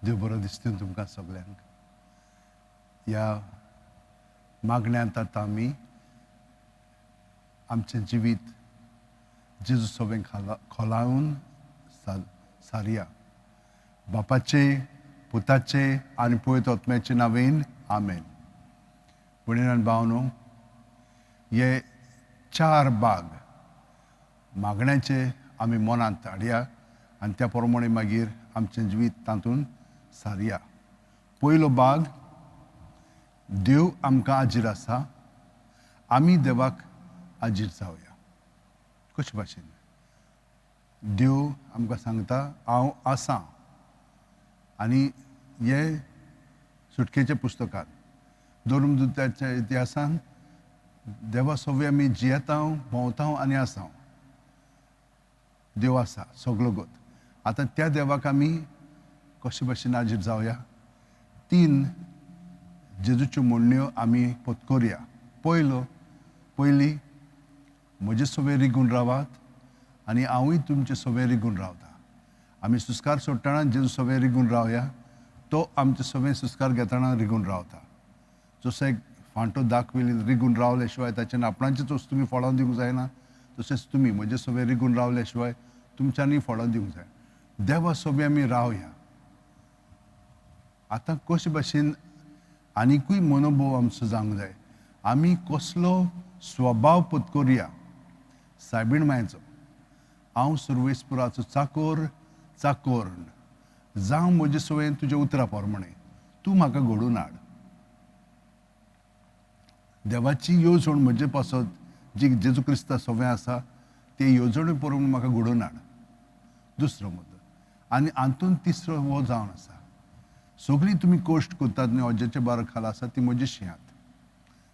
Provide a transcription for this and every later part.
देव बरो दिसता तुमकां सगळ्यांक. ह्या मागण्यांत आतां आमी आमचें जिवीत जेजू सोबें खोलावन सारया. बापाचे, पुताचे आनी पवित्र आत्म्याचे नांवेन आमेन. भयणीं आनी भावनो, हे 4 भाग मागण्याचे आमी मनांत हाडया आनी त्या प्रमाणे मागीर आमचें जिवीत तातूंत सारया. पयलो भाग, देव आमकां आजीर आसा, आमी देवाक आजीर जावया. कशे भाशेन देव आमकां सांगता हांव आसां. आनी हे सुटकेच्या पुस्तकांत धर्मदुताच्या इतिहासान देवा सोबे आमी जियेता, भोंवता आनी आसा. देव आसा सगळो गोत. आतां त्या देवाक आमी कशे भाशेन आजीर जावया. 3 जेजूच्यो म्हणण्यो आमी पत्करुया. पयली, म्हजे सोबे रिगून रावात आनी हांवूय तुमचे सोबे रिगून रावता. आमी सुस्कार सोडटना जेजू सोबे रिगून रावया. तो आमचे सोबे सुस्कार घेतना रिगून रावता. जसो एक फांटो दाखविली रिगून रावले शिवाय ताच्यान आपणाचेच वस्तू तुमी फळां दिवंक जायना, तशेंच तुमी म्हजे सोबे रिगून रावले शिवाय तुमच्यांनी फळां दिवंक जाय. देवा सोबे आमी रावया. आतां कशे भाशेन आनिकूय मनोभव आमचो जावंक जाय. आमी कसलो स्वभाव पत्करुया. सायबीण मायेचो, हांव सर्वेस्पराचो चाकोर जावं म्हजे सोबेन तुज्या उतरा प्रमाणे तूं म्हाका घडोवन हाड. देवाची येवजण म्हजे पासत जी जेजू क्रिस्ता सोबे आसा ते येवजणे प्रमाणे म्हाका घडोवन हाड. दुसरो मुद्दो. आनी हातून तिसरो हो जावन आसा, सगळीं तुमी कोश्ट करतात न्ही ऑज्याच्या बारा खाला आसा ती म्हजीशी हात.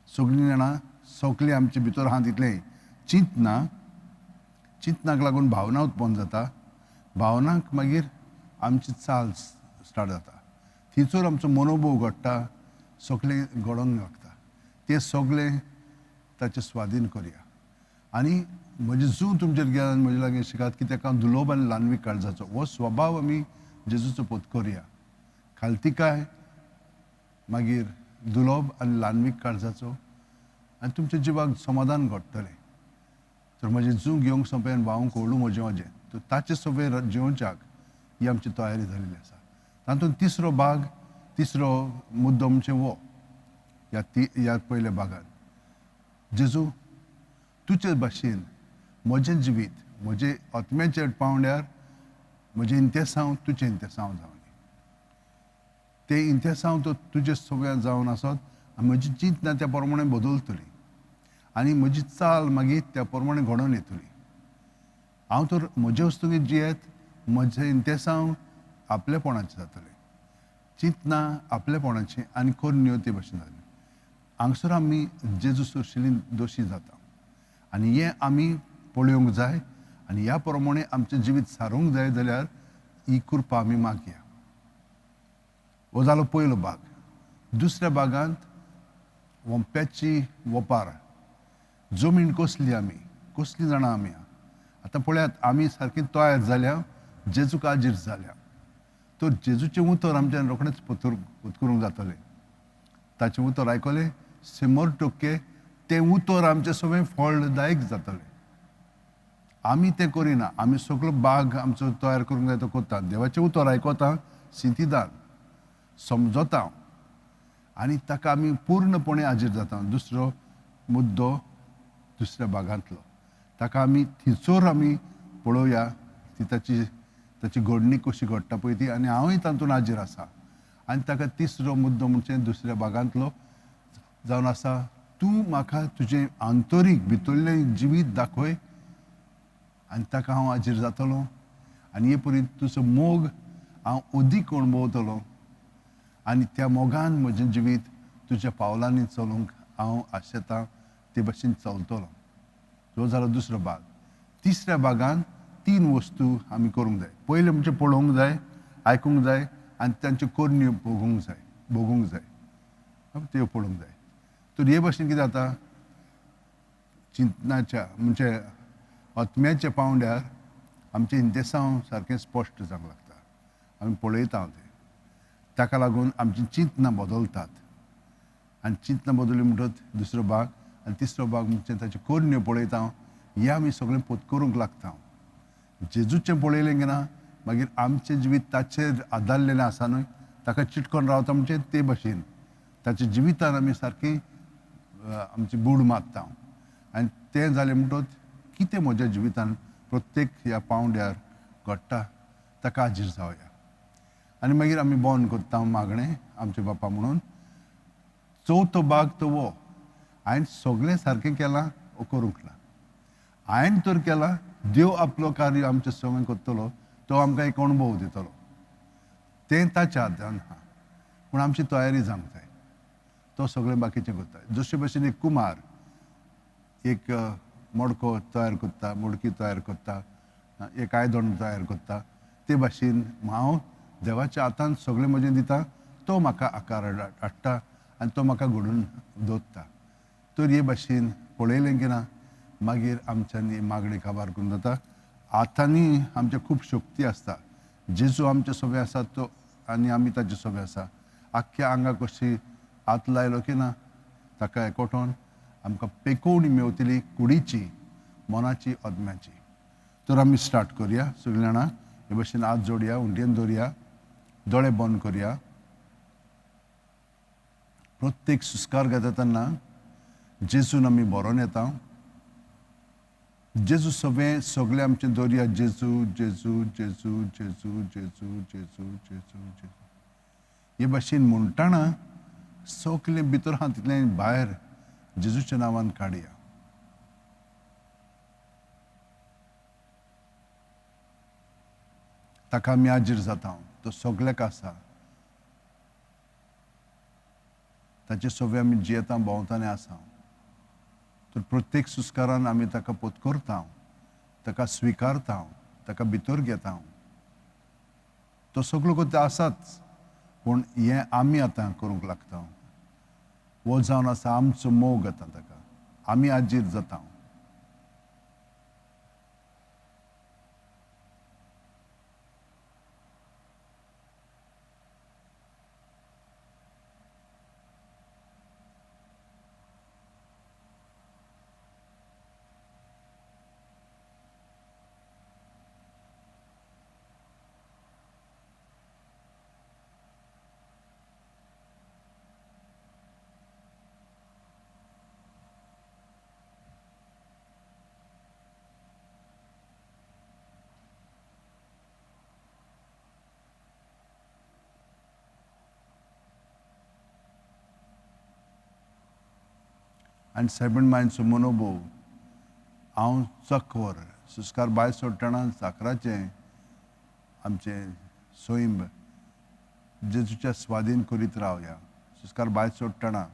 सगळीं जाणां सोगलीं आमचे भितर आहा तितलें चिंतनाक लागून भावना उत्पन्न जाता. भावनांक मागीर आमची चाल स्टार्ट जाता. थिचोर आमचो मनोभव घडटा, सगळें घडोवंक लागता. तें सगळें ताचें स्वाधीन करया. आनी म्हजें जूं तुमचेर घेयात म्हजे लागीं शिकात की ताका दुलोब आनी ल्हानवी काळजाचो हो स्वभाव आमी जेजूचो पत्करुया. खालतिकाय मागीर दुलोब आनी ल्हानवीक काळजाचो आनी तुमच्या जिवाक समाधान घडटलें. तर म्हजें जूं घेवंक सोंपें आनी भावंक व्हडलो म्हजें तर ताचे सोबे जिवोवच्याक ही आमची तयारी जाल्ली आसा. तातूंत तिसरो मुद्दो म्हणजे वो ह्या पयल्या भागांत जेजू तुजे भाशेन म्हजें जिवीत म्हजे आत्म्याचेर पावंड्यार म्हजें इंतेसांव तुजें इंतेसांव जावं. ते इंतेसांव तो तुजे सोबे जावन आसत आनी म्हजी चिंतना त्या प्रमाणे बदलतली आनी म्हजी चाल मागीर त्या प्रमाणे घडोवन येतली. हांव तर म्हजे वस्तूंनी जियेत म्हजें इंतेसांव आपलेपणाचें जातलें, चिंतना आपलेपणाची आनी खोर्न्यो ते भाशेन जातली. हांगसर आमी जेजू सुरशिल्लीं दोशी जाता आनी हें आमी पळोवंक जाय आनी ह्या प्रमाणे आमचें जिवीत सारूंक जाय जाल्यार ही कृपा आमी मागया. हो जालो पयलो भाग. दुसऱ्या भागांत वंप्याची वपार, जमीन कसली जाणां आमी. आतां पळयात आमी सारकीं तयार जाल्या, जेजूक आजीर जाल्या. तर जेजूचें उतर आमच्यान रोखडेंच पत्करूंक जातलें. ताचें उतर आयकलें 100% तें उतर आमचे सोबें फळदायक जातलें. आमी तें करिना. आमी सगळो भाग आमचो तयार करूंक जाय तो करता. देवाचें उतर आयकता, सिंथिदान समजता आनी ताका आमी पूर्णपणे आजीर जाता. दुसरो मुद्दो दुसऱ्या भागांतलो ताका आमी थिचोर आमी पळोवया ती ताची घडणी कशी घडटा पळय ती आनी हांवूय तातूंत आजीर आसा. आनी ताका तिसरो मुद्दो म्हणजे दुसऱ्या भागांतलो जावन आसा, तूं म्हाका तुजें आंतरीक भितरलें जिवीत दाखय आनी ताका हांव आजीर जातलों आनी हे परी तुजो मोग हांव अदीक अणभवतलों आनी त्या मोगान म्हजें जिवीत तुज्या पावलांनी चलूंक हांव आशेतां ते भाशेन चलतलों. हो जालो दुसरो भाग. तिसऱ्या भागांत 3 वस्तू आमी करूंक जाय. पयलें म्हणजे पळोवंक जाय, आयकूंक जाय आनी तांच्यो कोरण्यो भोगूंक जाय. त्यो पळोवंक जाय. तर हे भाशेन कितें जाता, चिंतनाच्या म्हणजे आत्म्याच्या पावंड्यार आमचें इंतेसांव सारकें स्पश्ट जावंक लागता. आमी पळयता तें ताका लागून आमची चिंतनां बदलतात आनी चिंतनां बदलली म्हणटच दुसरो भाग आनी तिसरो भाग म्हणजे ताचे कोन्यो पळयता हें आमी सगळें पोतकरूंक लागता जेजूचें पळयलें की ना मागीर आमचें जिवीत ताचेर आदारलेलें आसा न्हय ताका चिटकोन रावता म्हणजे ते भाशेन ताच्या जिवितान आमी सारकी आमची बूड मारता आनी तें जालें म्हणटच कितें म्हज्या जिवितान प्रत्येक ह्या पावंड्यार घडटा ताका हाजीर जावया आनी मागीर आमी बोन करता मागणें आमचे बापा म्हणून चवथो भाग तो वो हांवें सगळें सारकें केलां वो करूंक ना हांवें तर केलां देव आपलो कार्य आमचे संग करतलो तो आमकां एक अणभव दितलो तें ताच्या हातान आहा पूण आमची तयारी जावंक जाय तो सगळें बाकीचें करता जशे भशेन एक कुमार एक मडको तयार करता मडकी तयार करता एक आयदन तयार करता ते भाशेन हांव देवाच्या हातान सगळें म्हजें दिता तो म्हाका आकार हाडटा आनी तो म्हाका घडोवन दवरता तर हे भाशेन पळयलें की ना मागीर आमच्यांनी मागणी काबार करून जाता हातांनी आमच्या खूब शक्ती आसता जेजू आमचे सोबे आसा तो आनी आमी ताचे सोबे आसा आख्ख्या आंगाक कशी हात लायलो की ना ताका एकवटोन आमकां पेकोवणी मेवतली कुडीची मनाची अदम्याची तर आमी स्टार्ट करुया सगळीं जाणां हे भाशेन हात जोडया उंटयेन दवरया दोळे बंद करुया प्रत्येक सुस्कार घेता तेन्ना जेजून आमी बरोवन येता जेजू सगळें आमचें दवरया जेजू जेजू जेजू जेजू जेजू जेजू जेजू जेजू हे भाशेन म्हणटाना सगळें भितर आहा तितलें भायर जेजूच्या नांवान काडया ताका आमी हाजीर जाता तो सगळ्याक आसा ताचे सोबे आमी जियेता भोंवतानी आसा तर प्रत्येक सुस्कारान आमी ताका पोतकरता ताका स्विकारता ताका भितर घेता तो सगळो करता आसाच पूण हें आमी आतां करूंक लागता वो जावन आसा आमचो मोग येता ताका आमी हाजीर जाता आनी 7 मायल्सचो मनोभव हांव चकवर सुस्कार भायर सोडटना साकराचें आमचें सोयंब जेजूच्या स्वाधीन करीत रावया सुस्कार भायर सोडटना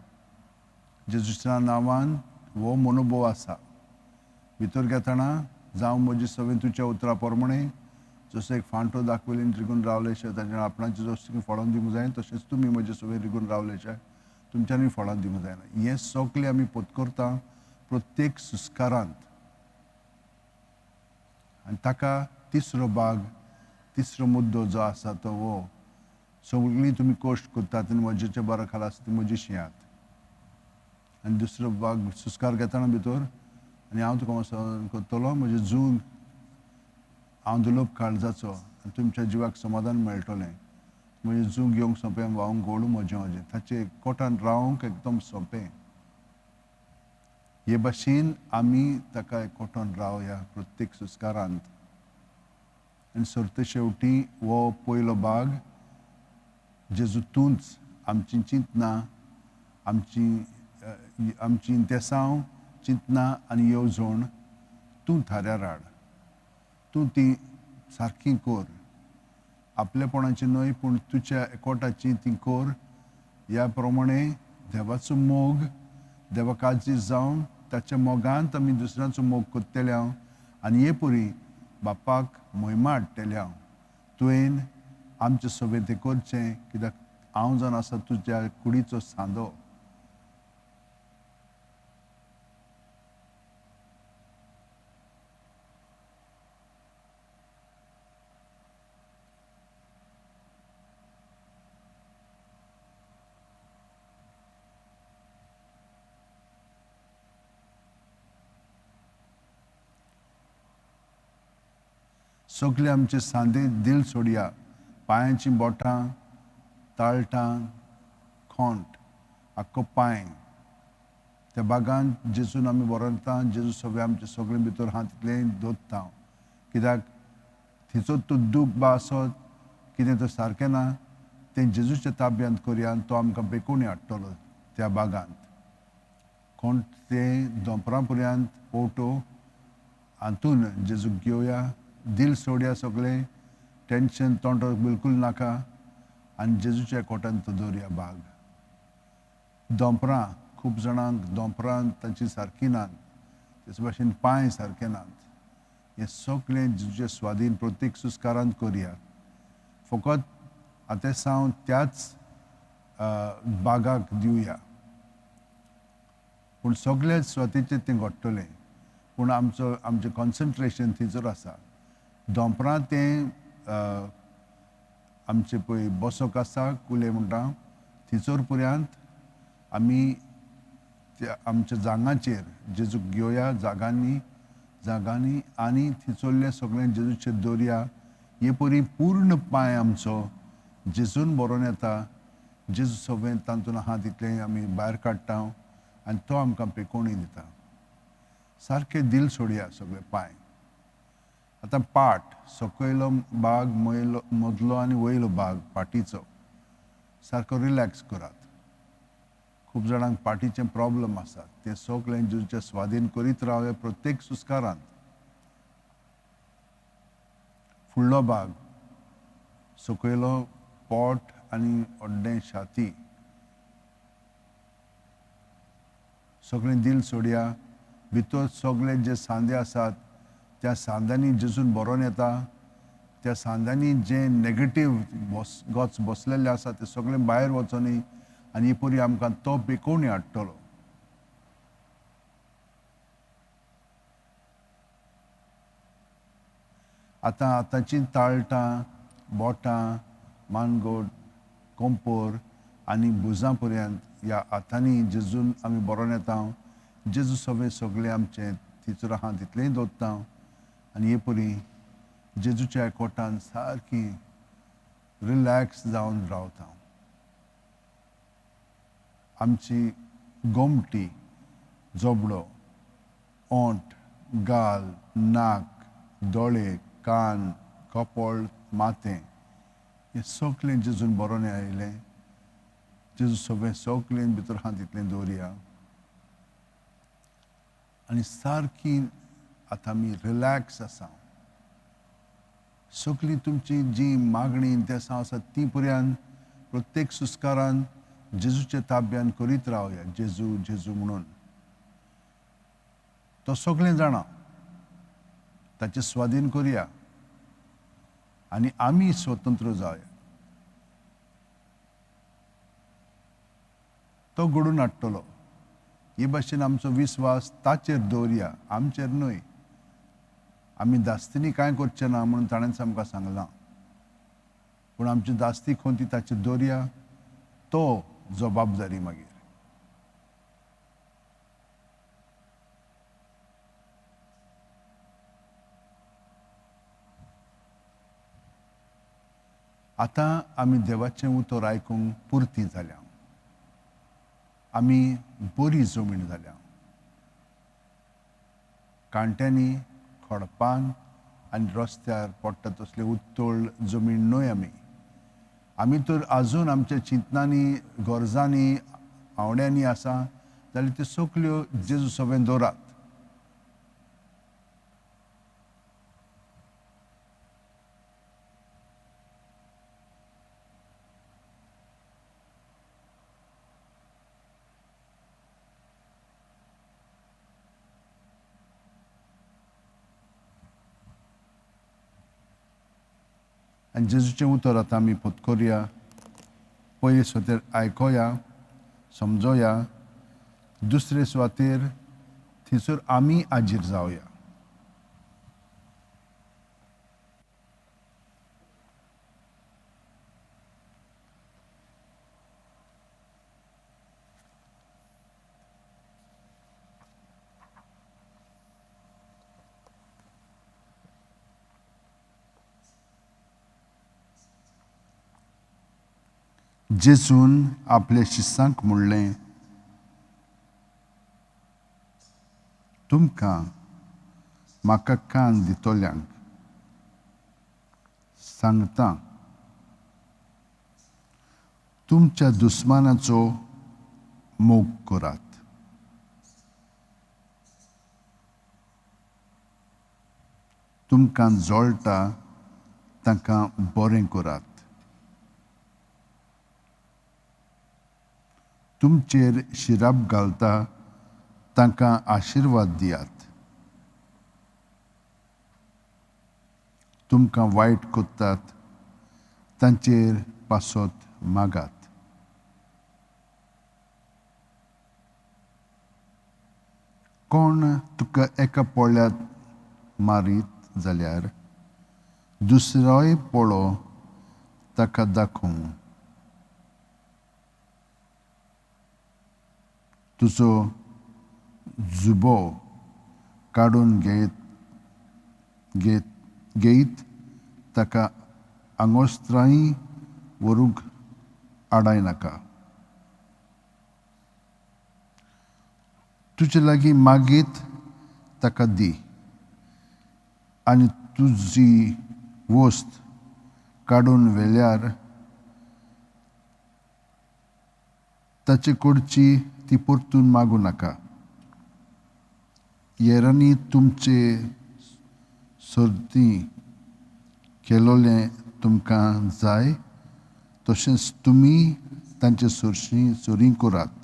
जेजूच्या नांवान हो मनोभव आसा भितर घेतना जावं म्हजी सवें तुज्या उतरा प्रमाणे जसो एक फांटो दाखयलेन रिगून रावलेशे ताच्या आपणाची जशी फळां दिवंक जाय तशेंच तुमी म्हजे सवें रिगून रावलेशे तुमच्यांनी फळां दिवंक जायना हें सगळें आमी पोतकरता प्रत्येक सुस्कारांत आनी ताका तिसरो भाग तिसरो मुद्दो जो आसा तो हो सगळीं तुमी कश्ट करतात आनी म्हजेच्या बरा खाला आसा ती म्हजीशी आहात आनी दुसरो भाग सुस्कार घेतना भितर आनी हांव तुका करतलो म्हजे जून हांव दुलोप काळजाचो आनी तुमच्या जिवाक समाधान मेळटलें म्हजें जूग घेवंक सोंपें व्हांवंक गोडू म्हजें ताचे कोटान रावंक एकदम सोंपें हे भाशेन आमी ताका एकवटोन रावया प्रत्येक सुस्कारांत आनी सर्ते शेवटी हो पयलो भाग जेजू तूंच आमची चिंतनां आमची इंतेसांव चिंतनां आनी येवजण तूं थाऱ्यार हाड तूं ती सारकी कर आपलेपणाची न्हय पूण तुज्या एकवटाची ती कर ह्या प्रमाणे देवाचो मोग देवा काळजी जावन ताच्या मोगांत आमी दुसऱ्यांचो मोग करतल्या आनी हे परी बापाक महिमा हाडटल्या तुवें आमचे सोबे तें करचें कित्याक हांव जावन आसा तुज्या कुडीचो सांदो सगळे आमचे सांदे दिल सोडया, पांयाची बोटां, ताळटां, खोंट, आख्खो पांय. त्या बागांत जेजून आमी बरयता, जेजू सगळे आमचे सगळे भितर आहा तितलें दोत्ता. कित्याक थिचो तो दूख बा आसत, कितें तो सारकें ना, तें जेजूच्या ताब्यांत करया आनी तो आमकां बेकोणी हाडटलो त्या बागांत. कोण तें दोंपरां पर्यंत पोवटो हातून जेजूक घेवया, दिल सोडया सगळें, टेंशन तोंडार बिलकूल नाका आनी जेजूच्या कोटांत तो दवरया बाग. दोंपरां खूब जाणांक दोंपरां तांची सारकीं नात, तेच भाशेन पांय सारके नात. हें सगळें जेजूचे स्वाधीन प्रत्येक सुस्कारांत करया. फकत आतां सावन त्याच बागाक दिवया. पूण सगळे स्वतेचें तें घडटलें, पूण आमचें कॉन्सन्ट्रेशन थंयसर आसा. दोंपरां तें आमचें पळय बसक आसा कुले म्हणटा थंयसर पर्यंत आमी त्या आमच्या जागांचेर जेजूक घेवया, जागांनी आनी थंयसरलें सगळें जेजूचेर दवरया. हे परी पूर्ण पांय आमचो जेजून बरोवन येता. जेजू सगळें तातूंत आहा तितलें आमी भायर काडटा आनी तो आमकां पेकोवणी दिता. सारकें दिल सोडया सगळे पांय. आतां पाट, सकयलो भाग, मदलो आनी वयलो भाग पाटीचो सारको रिलॅक्स करात. खूब जाणांक पाटीचे प्रॉब्लेम आसात, ते सगळें जेजूचे स्वाधीन करीत रावया प्रत्येक सुस्कारांत. फुडलो भाग, सकयलो पोट आनी व्हडलें छाती, सगळें दिल सोडया. भितर सगळे जे सांदे आसात त्या सांद्यांनी जेजून बरोवन येता. त्या सांद्यांनी जे नेगेटीव गोच बसलेले आसा ते सगळे भायर वचोनी आनी ही परी आमकां तो बेकोवणी हाडटलो. आतांची ताळटां, बोटां, मानगोट, कोंपोर आनी भुजां पर्यंत ह्या हातांनी जेजून आमी बरोवन येता. जेजू सगळें आमचें थंयसर आहा तितलेंय दवरता आनी हे परी जेजूच्या कोटान सारकी रिलॅक्स जावन रावता. आमची गोमटी, जोबडो, ओंठ, गाल, नाक, दोळे, कान, कपोळ, माथें हें सगळें जेजून बरोवन आयलें. जेजू सगळें भितर आहा तितलें दवरया आनी सारकी आतां आमी रिलॅक्स आसा. सगळी तुमची जी मागणी इंतेसां आसात ती पर्यंत प्रत्येक सुस्कारान जेजूच्या ताब्यान करीत रावया. जेजू जेजू म्हणून तो सगळें जाणा, ताचें स्वाधीन करया आनी आमी स्वतंत्र जावया. तो घडोवन हाडटलो. हे भाशेन आमचो विस्वास ताचेर दवरया, आमचेर न्हय. आमी दास्तीनी कांय करचें ना म्हणून ताणेंच आमकां सांगलां, पूण आमची दास्ती खंय ती ताचेर दवरया. तो जबाबदारी मागीर. आतां आमी देवाचें उतर आयकूंक पुर्ती जाल्या. आमी बरी जमीन जाल्या. कांट्यांनी, खडपान आनी रस्त्यार पडटा तसले उत्तोळ जमीन न्हय आमी. आमी तर आजून आमच्या चिंतनांनी, गरजांनी, आवड्यांनी आसा जाल्यार त्यो सगल्यो जेजू सगळें दवरात. आनी जेजूचें उतर आतां आमी पत्करया. पयले सुवातेर आयकोया, समजोया. दुसरे सुवातेर थंयसर आमी हाजीर जावया. जेजून आपल्या शिसांक म्हणलें, तुमकां म्हाका कान दितोल्यांक सांगता, तुमच्या दुस्मानाचो मोग करात. तुमकां जळटा तांकां बरें करात. तुमचेर शिराप घालता तांकां आशिर्वाद दियात. तुमकां वायट कोत्तात तांचेर पासत मागात. कोण तुका एका पोळ्यांत मारीत जाल्यार दुसरोय पोळो ताका दाखोव. तुजो जुबो काडून घेयत ताका आंगोस्त्रांय व्हरूंक आडायनाका. तुजे लागीं मागीत ताका दी, आनी तुजी वस्त काडून व्हेल्यार ताचे कडची ती परतून मागूं नाका. येरांनी तुमचे सर्ती केलोलें तुमकां जाय तशेंच तुमी तांचे सोरी करात.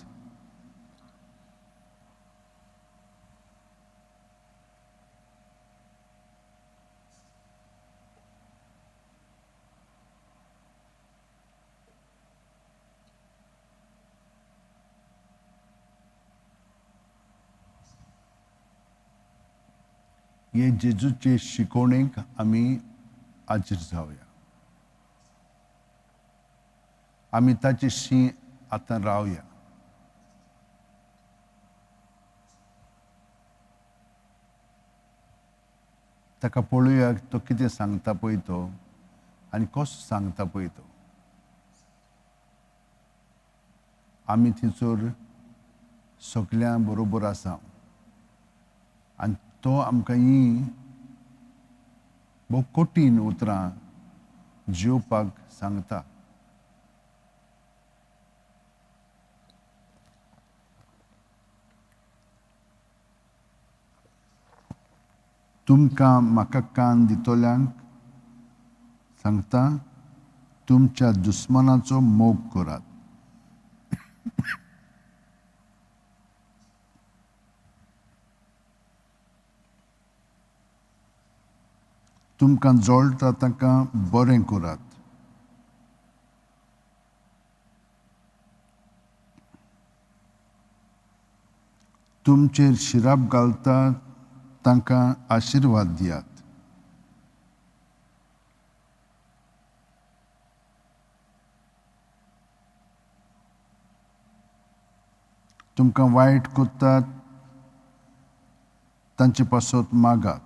हे जेजूचे शिकवणेक आमी आजीर जावया. आमी ताचे शीं आतां रावया. ताका पळोवया तो कितें सांगता पळय तो, आनी कसो सांगता पळय तो. आमी थिंचोर सगल्यां बरोबर आसा, आनी तो आमकां हीं भोव कठीण उतरां जिवपाक सांगता. तुमकां म्हाका कान दितोल्यांक सांगता, तुमच्या दुस्मानाचो मोग करात. तुमकां जळटा तांकां बरें करात. तुमचेर शिराप घालता तांकां आशिर्वाद दियात. तुमकां वायट कोत्तात तांचे पासत मागात.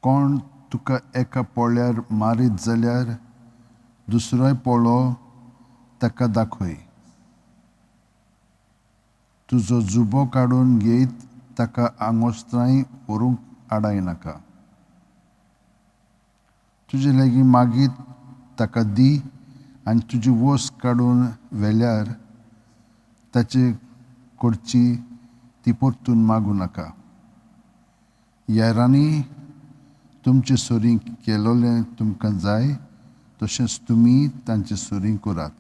कोण तुका एका पोळ्यार मारीत जाल्यार दुसरोय पोळो ताका दाखय. तुजो जुबो काडून घेयत ताका आंगोस्त्रांय व्हरूंक आडायनाका. तुजे लागीं मागीत ताका दी, आनी तुजी वस्त काडून व्हेल्यार ताचे कडची ती परतून मागूं नाका. येरांनी तुमचे सोरी केलोलें तुमकां जाय तशेंच तुमी तांचे सोरी करात.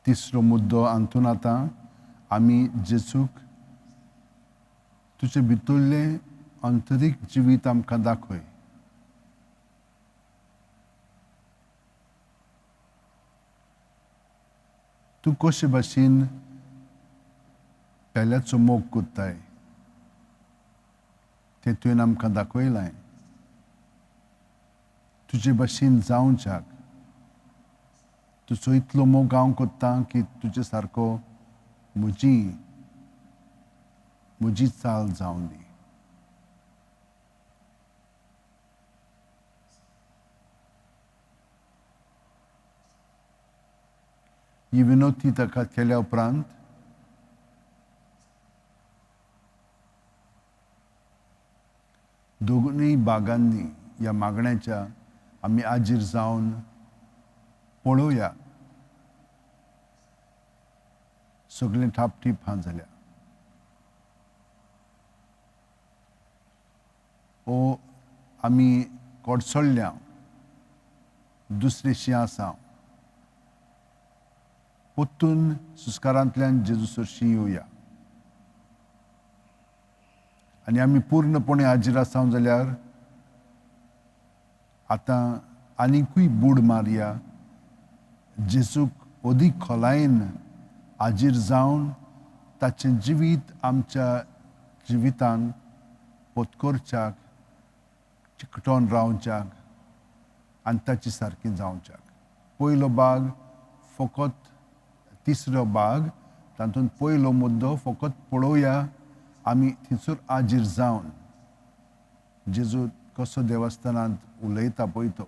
तिसरो मुद्दो हातूंत आतां आमी जेजूक तुजे भितरलें अंतरीक जिवीत आमकां दाखय. तूं कशे भाशेन पेल्याचो मोग कोत्ताय तें तुवें आमकां दाखयलां. तुजे भाशेन जावच्याक तुजो इतलो मोग हांव कोत्तां की तुजे सारको म्हजी म्हजी चाल जावं दी. ही विनंती ताका केल्या उपरांत दोगूय बागांनी ह्या मागण्याच्या आमी आजीर जावन पळोवया. सगळें ठापठीप हा जाल्या. ओ आमी कोडसोडल्या दुसरेशी आसा पोत्तून सुस्कारांतल्यान जेजू सरशी येवया. आनी आमी पूर्णपणे हाजीर आसाव जाल्यार आतां आनिकूय बूड मारया जेजूक अदीक खोलायेन हाजीर जावन ताचें जिवीत आमच्या जिवितांत पोतकोरच्याक चिकटोन रावच्याक आनी ताचे सारकें जावच्याक. पयलो भाग फकत तिसरो भाग तातूंत पयलो मुद्दो फकत पळोवया आमी थिंचूर हाजीर जावन जेजू कसो देवस्थानांत उलयता पळय तो.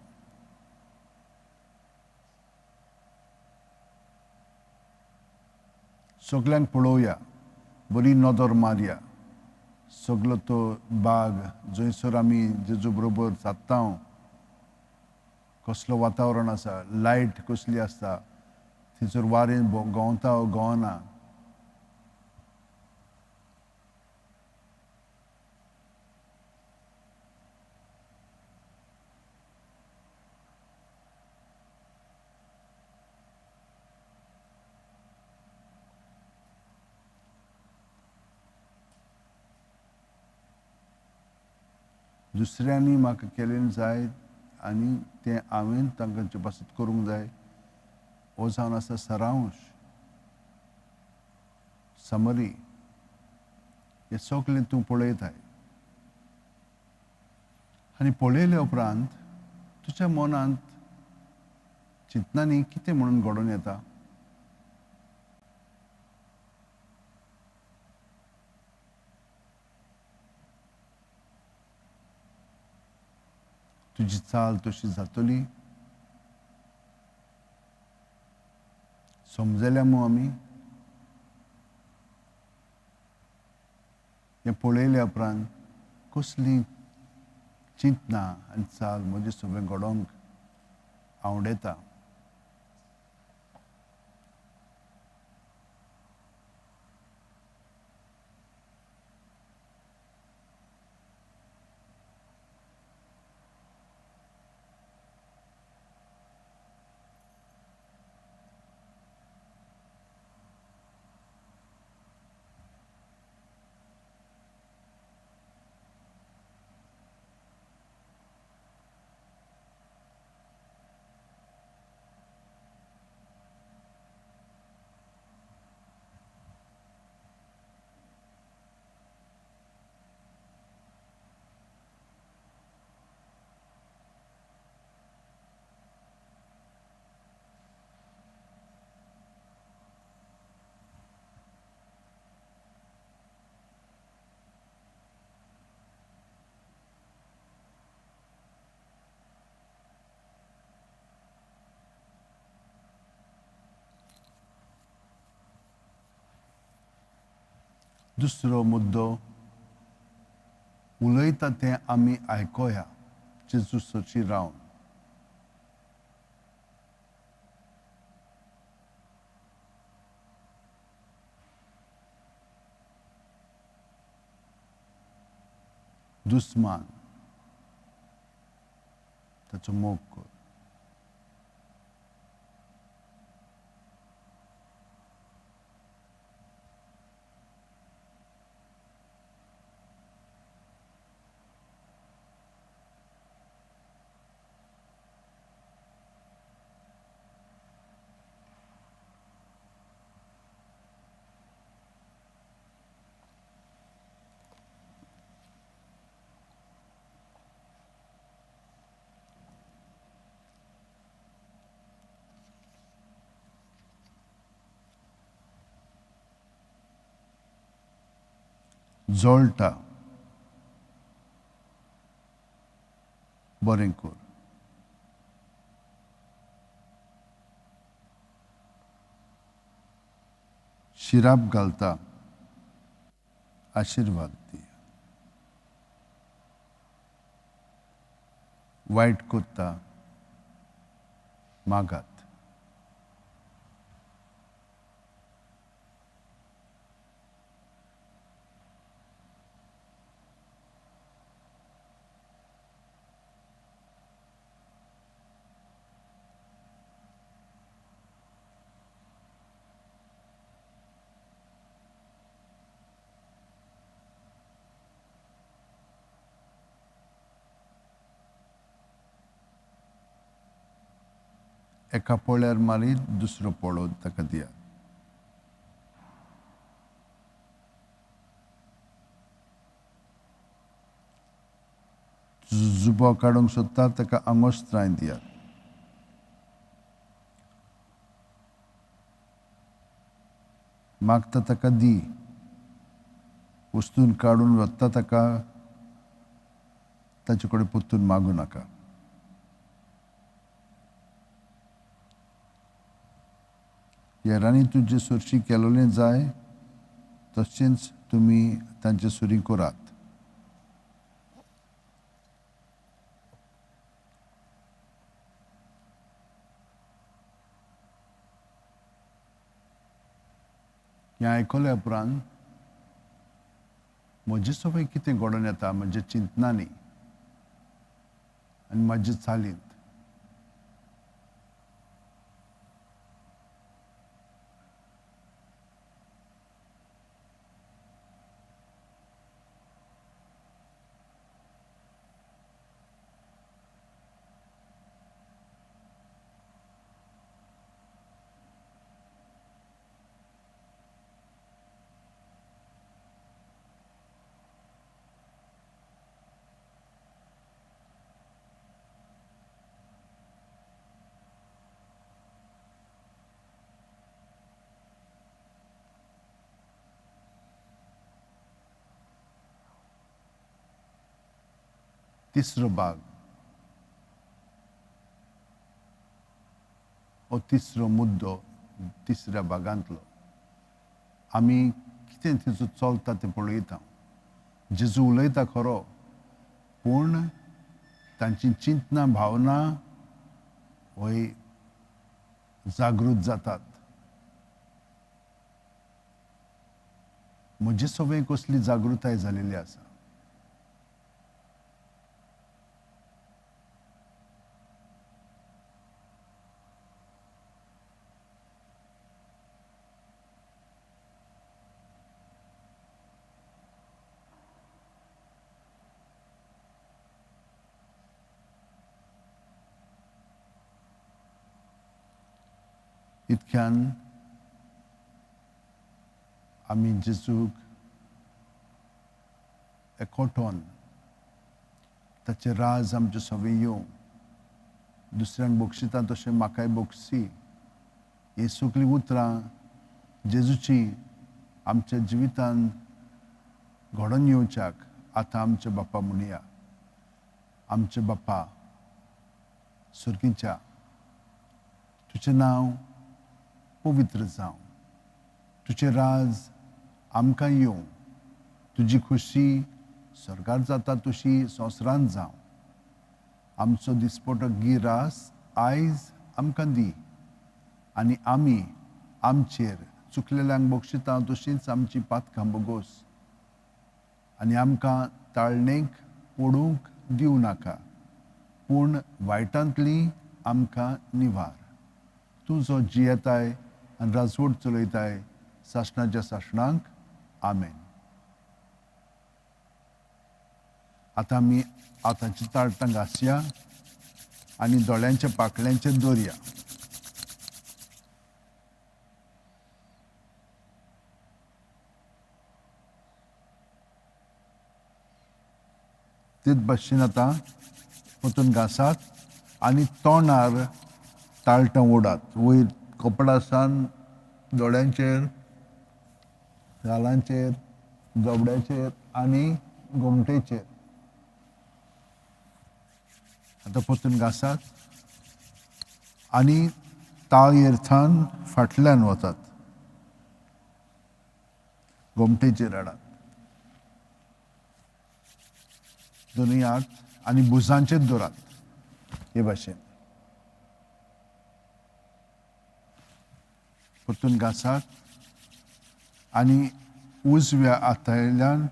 सगल्यांक पळोवया, बरी नदर मारया सगलो तो भाग जंयसर आमी जेजू बरोबर सात्ता. कसलो वातावरण आसा, लायट कसली आसता, थंयसर वारें घोंवता वो घोवना. दुसऱ्यांनी म्हाका केलें जाय आनी तें हांवें तांकां पासत करूंक जाय हो जावन आसा सारांश, समरी. हें सगलें तूं पळयताय आनी पळयल्या उपरांत तुज्या मनांत चिंतनांनी कितें म्हणून घडोवन येता. तुजी चाल तशी जातली. समजल्या मू आमी हें पळयल्या उपरांत कसली चिंतना आनी चाल म्हजें सगळें घडोवंक आवडटा. दुसरो मुद्दो उलयता तें आमी आयकोया जेजू सरशी रावन. दुस्मान ताचो मोग कर. जळटा बरें कर. शिराप घालता आशीर्वाद दी. वायट कोत्ता मागात. एका पोळ्यार मारीत दुसरो पोळो ताका दियात. जुबो काडूंक सोदता ताका आंगोस्त्राय दियात. मागता ताका दी. वस्तून काडून व्हरता ताका ताचे कडेन परतून मागूं नाका. हेरांनी तुजी सुरशी केलोलें जाय तशेंच तुमी तांचे सुरी करात. हें आयकल्या उपरांत म्हजे सवय कितें घडोवन येता म्हज्या चिंतनांनी आनी म्हाज्या चालींत. तिसरो भाग हो तिसरो मुद्दो तिसऱ्या भागांतलो. आमी कितें तिचो चलता तें पळयता. जेजू उलयता खरो पूण तांची चिंतना भावना होय जागृत जातात. म्हजे सवय कसली जागृताय जालेली आसा. इतक्यान आमी जेजूक एकवटोन ताचे राज आमचे सवय येवं. दुसऱ्यांक बक्षिता तशें म्हाकाय बक्षी. ही सगळीं उतरां जेजूची आमच्या जिवितांत घडोवन येवच्याक आतां आमचे बापा म्हणुया. आमचे बापा सुर्गीच्या, तुजें नांव पवित्र जावं. तुजें राज आमकां येवं. तुजी खुशी स्वर्गार जाता तशी संवसारांत जावं. आमचो दिसपटो गिरास आयज आमकां दी आनी आमी आमचेर चुकलेल्यांक बक्षिता तशींच आमची पातकां बोगोस. आनी आमकां ताळणेक पडूंक दिवं नाका पूण वायटांतली आमकां निवार. तूं जो जियेताय आनी राजवट चलयताय सासणाच्या सासणांक. आमेन. आतां आमी आतांची ताळटां घासया आनी दोळ्यांच्या पाकळ्यांचेर दवरया. तेच भाशेन आतां परतून घासात आनी तोंडार ताळटां ओडात. वयर कपडा सावन दोळ्यांचेर, गालांचेर, जोबड्याचेर आनी घुमटेचेर. आतां परतून घासात आनी ताळयेर्थान फाटल्यान वतात. घुमटेचेर हाडात. दोनूय हात आनी भुजांचेर दवरात. हे भाशेन परतून घासात आनी उजव्या हातांतल्यान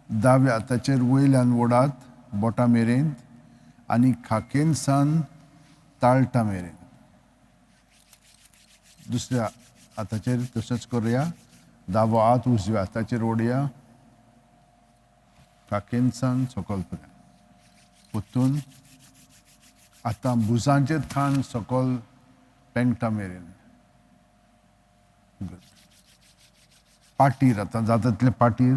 दाव्या हाताचेर वयल्यान ओडात बोटां मेरेन आनी खाकेन सावन ताळटा मेरेन. दुसऱ्या हाताचेर तशेंच करुया. दावो हात उजव्या हाताचेर ओडया. खाकेन सावन सकयल पर्यंत. परतून आतां भुजांचेर थान सकयल पेंगटा मेरेन. पाटीर आतां जाता तितले पाटीर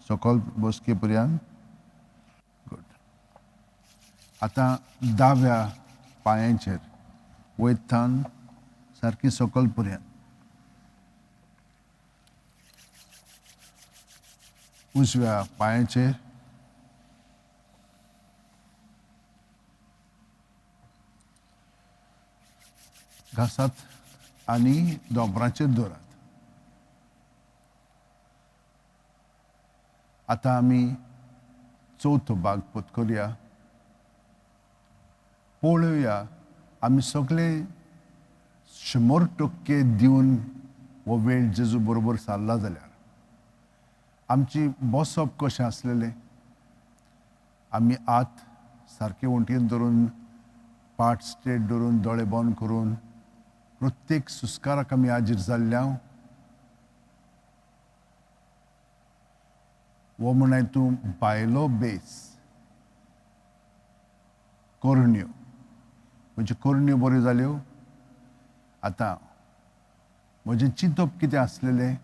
सकयल बसके पर्यंत. गुड. आतां दाव्या पांयाचेर वयरथान सारकी सकयल पर्यंत. उजव्या पांयाचेर घासात आनी दोबराचेर दवरात. आतां आमी चवथो भाग पत्करुया. पळोवया आमी सगळे 100% दिवन हो वेळ जेजू बरोबर सारला जाल्यार आमची बसप कशें आसलेलें. आमी हात सारके वणटीन धरून, पाट स्ट्रेट धरून, दोळे बंद करून प्रत्येक सुस्काराक आमी हाजीर जाल्ल्या. वो म्हणाय तूं भायलो बेस कोरण्यो म्हणजे कोरण्यो बऱ्यो जाल्यो. आतां म्हजें चिंतप कितें आसलेलें.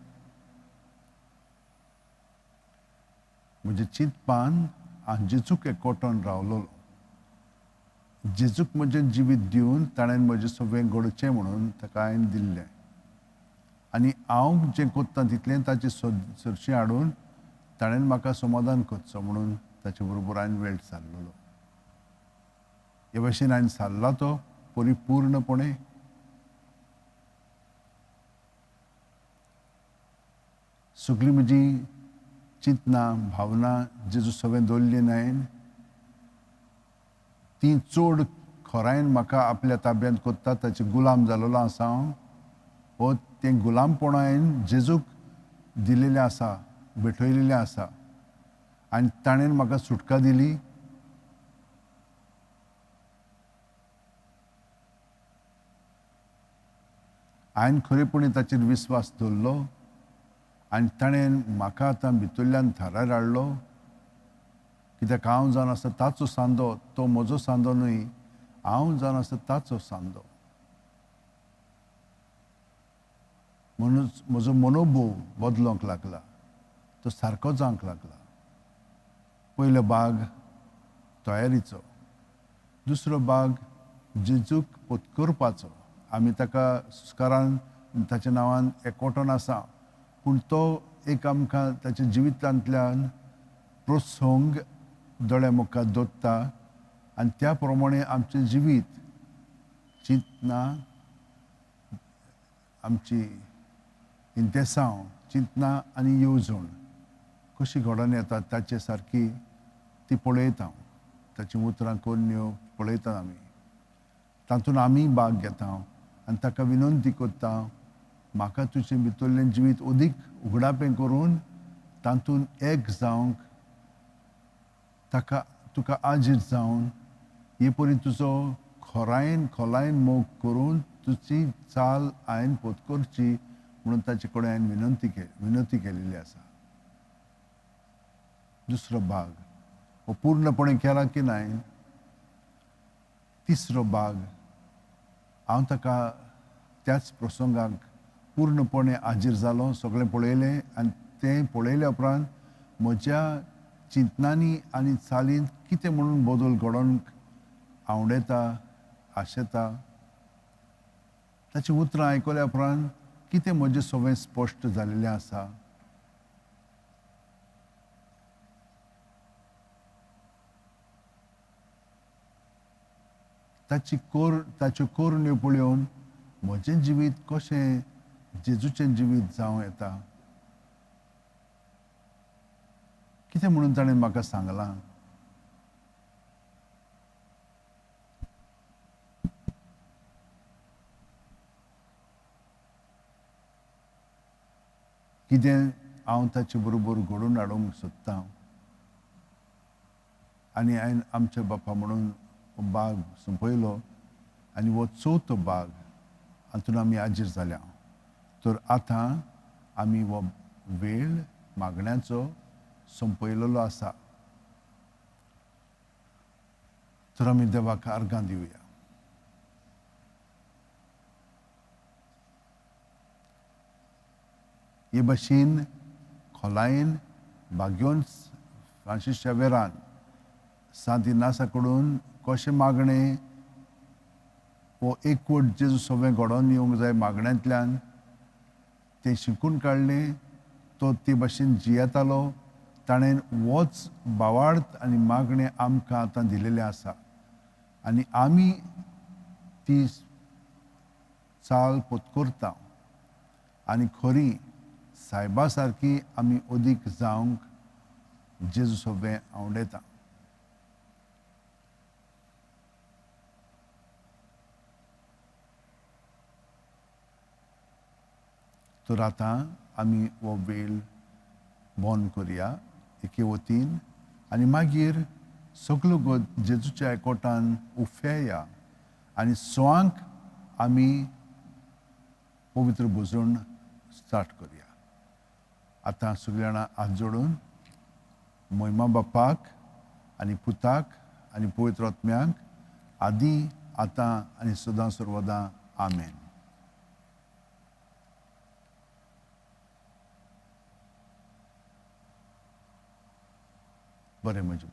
म्हज्या चिंतपान हांव जेजूक एकवटोन रावलोलो. जेजूक म्हजें जिवीत दिवन ताणें म्हजें सगळें घडोवचें म्हणून ताका हांवें दिल्लें. आनी हांव जें कोत्तां तितलें ताचे सरशी हाडून ताणें म्हाका समाधान करचो म्हणून ताचे बरोबर हांवें वेळ सारलोलो. हे भाशेन हांवें सारला तो परिपूर्णपणे. सगळीं म्हजी चिंतनां भावना जेजू सगळें दवरलीं हांवें. ती चड खरायेन म्हाका आपल्या ताब्यांत कोत्ता. ताचे गुलाम जालोलो आसा हांव. हो तें गुलामपण हांवें जेजूक दिलेलें आसा, भेटयलेलें आसा आनी ताणें म्हाका सुटका दिली. हांवें खरेपणी ताचेर विस्वास दवरलो आनी ताणें म्हाका आतां भितरल्यान थारार हाडलो. कित्याक हांव जावन आसा ताचो सांदो. तो म्हजो सांदो न्हय, हांव जावन आसा ताचो सांदो. म्हणून म्हजो मनोभोव बदलोंक लागला. तो सारको जावंक लागला. पयलो भाग तयारीचो. दुसरो भाग जेजूक पत्करपाचो. आमी ताका सुस्कारान ताच्या नांवान एकवटोन आसा. पूण तो एक आमकां ताच्या जिवितांतल्यान प्रसंग दोळ्या मुखार दवरता आनी त्या प्रमाणे आमचें जिवीत, चिंतनां, आमची इंतेसांव, चिंतनां आनी येवजण कशी घडोवन येता ताचे सारकी ती पळयता हांव. ताची उतरां कोन्यो पळयता आमी. तातूंत आमी भाग घेता आनी ताका विनंती करता, म्हाका तुजें भितरलें जिवीत अदीक उगडापें करून तातूंत एक जावंक, ताका तुका आजीर जावन हे परी तुजो खोलायेन मोग करून तुजी चाल हांवें पत्करची म्हणून ताचे कडेन हांवें विनंती केलेली आसा. दुसरो भाग हो पूर्णपणे केला की नाही. तिसरो भाग हांव ताका त्याच प्रसंगाक पूर्णपणे हाजीर जालो. सगळें पळयलें आनी तें पळयल्या उपरांत म्हज्या चिंतनांनी आनी चालींत कितें म्हणून बदल घडोवंक आवडटा, आशेता. ताची उतरां आयकल्या उपरांत कितें म्हजें सगळें स्पश्ट जालेलें आसा. ताच्यो कोरण्यो पळोवन म्हजें जिवीत कशें जेजूचें जिवीत जावं येता. कितें म्हणून ताणें म्हाका सांगलां. कितें हांव ताचे बरोबर घडोवन हाडूंक सोदतां. आनी हांवें आमच्या बापा म्हणून बाग सोंपयलो आनी हो चवथो बाग हातून आमी हाजीर जाल्या. तर आतां आमी हो वेळ मागण्याचो सोंपयलेलो आसा. तर आमी देवाक आर्गां दिवया. हे भाशेन खोलायेन बाग्योन फ्रांसीस शेवेरान सांत इनासा कडून कशें मागणें वो एकवट जेजू सगळें घडोवन येवंक जाय मागण्यांतल्यान तें शिकून काडलें. तो ते भाशेन जियेतालो. ताणें होच भावार्थ आनी मागणें आमकां आतां दिलेलें आसा आनी आमी ती चाल पत्करता आनी खरी सायबा सारकी आमी अदीक जावंक जेजू सगळें आवडयता. तर आतां आमी हो वेळ बंद करया एके वतीन आनी मागीर सगळो जेजूच्या एकवटान उफेया आनी सोवांक आमी पवित्र भोजन स्टार्ट करया. आतां सगळीं जाणां हात जोडून महिमा बापाक आनी पुताक आनी पवित्र आत्म्याक आदी आतां आनी सदां सर्वदां आमेन. बरें म्हजे